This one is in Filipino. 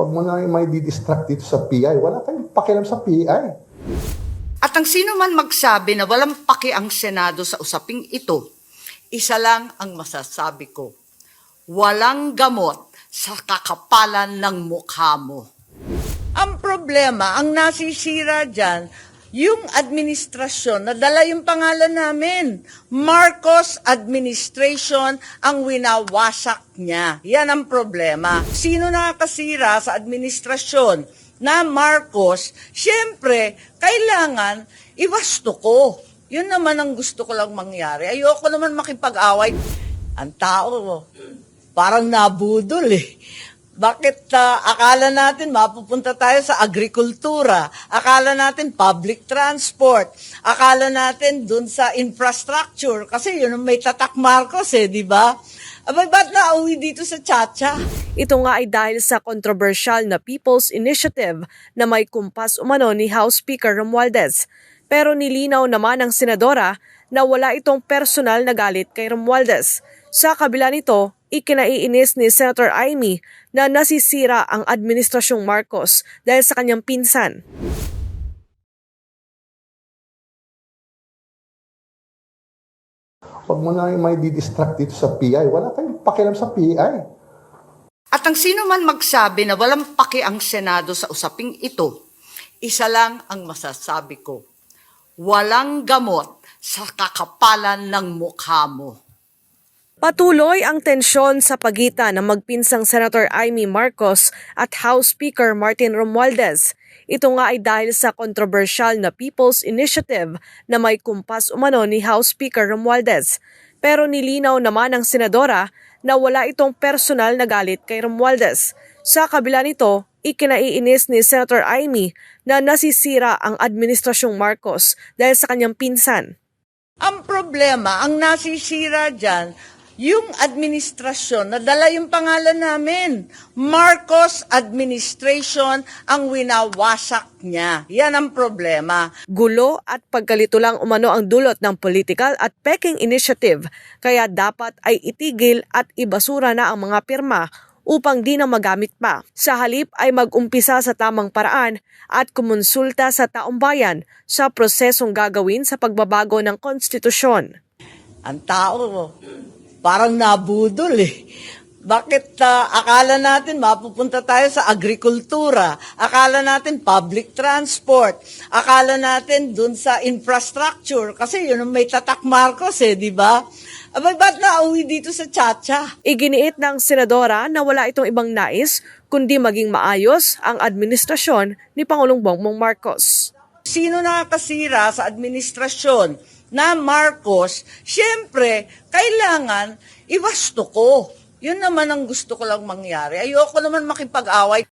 Huwag mo na may didistract dito sa PI. Wala kayong pakialam sa PI. At ang sino man magsabi na walang paki ang Senado sa usaping ito, isa lang ang masasabi ko, walang gamot sa kakapalan ng mukha mo. Ang problema, ang nasisira dyan, yung administrasyon, nadala yung pangalan namin. Marcos Administration ang winawasak niya. Yan ang problema. Sino nakakasira sa administrasyon na Marcos? Siyempre, kailangan iwasto ko. Yun naman ang gusto ko lang mangyari. Ayoko naman makipag-away. Ang tao, parang nabudol eh. Bakit akala natin mapupunta tayo sa agrikultura? Akala natin public transport? Akala natin dun sa infrastructure? Kasi yun ang may tatak Marcos eh, di ba? Abay, ba't nauwi dito sa Chacha? Ito nga ay dahil sa controversial na People's Initiative na may kumpas umano ni House Speaker Romualdez. Pero nilinaw naman ng senadora na wala itong personal na galit kay Romualdez. Sa kabila nito, ikinaiinis ni Senator Amy na nasisira ang Administrasyong Marcos dahil sa kanyang pinsan. Huwag mo na may didistract dito sa PI. Wala kayong pakialam sa PI. At ang sino man magsabi na walang paki ang Senado sa usaping ito, isa lang ang masasabi ko, walang gamot sa kakapalan ng mukha mo. Patuloy ang tensyon sa pagitan ng magpinsang Senator Amy Marcos at House Speaker Martin Romualdez. Ito nga ay dahil sa controversial na People's Initiative na may kumpas umano ni House Speaker Romualdez. Pero nilinaw naman ng senadora na wala itong personal na galit kay Romualdez. Sa kabila nito, ikinaiinis ni Senator Amy na nasisira ang Administrasyong Marcos dahil sa kanyang pinsan. Ang problema, ang nasisira dyan, yung administrasyon, nadala yung pangalan namin. Marcos Administration ang winawasak niya. Yan ang problema. Gulo at pagkalito lang umano ang dulot ng political at peking initiative, kaya dapat ay itigil at ibasura na ang mga pirma upang di na magamit pa. Sa halip ay mag-umpisa sa tamang paraan at kumonsulta sa taong bayan sa prosesong gagawin sa pagbabago ng konstitusyon. Ang tao, parang nabudol eh. Bakit akala natin mapupunta tayo sa agrikultura? Akala natin public transport? Akala natin dun sa infrastructure? Kasi yun ang may tatak Marcos eh, di ba? Abay, ba't nauwi dito sa Chacha? Iginiit ng senadora na wala itong ibang nais kundi maging maayos ang administrasyon ni Pangulong Bongbong Marcos. Sino nakakasira sa administrasyon na Marcos? Siyempre, kailangan iwasto ko. Yun naman ang gusto ko lang mangyari. Ayoko naman makipag-away.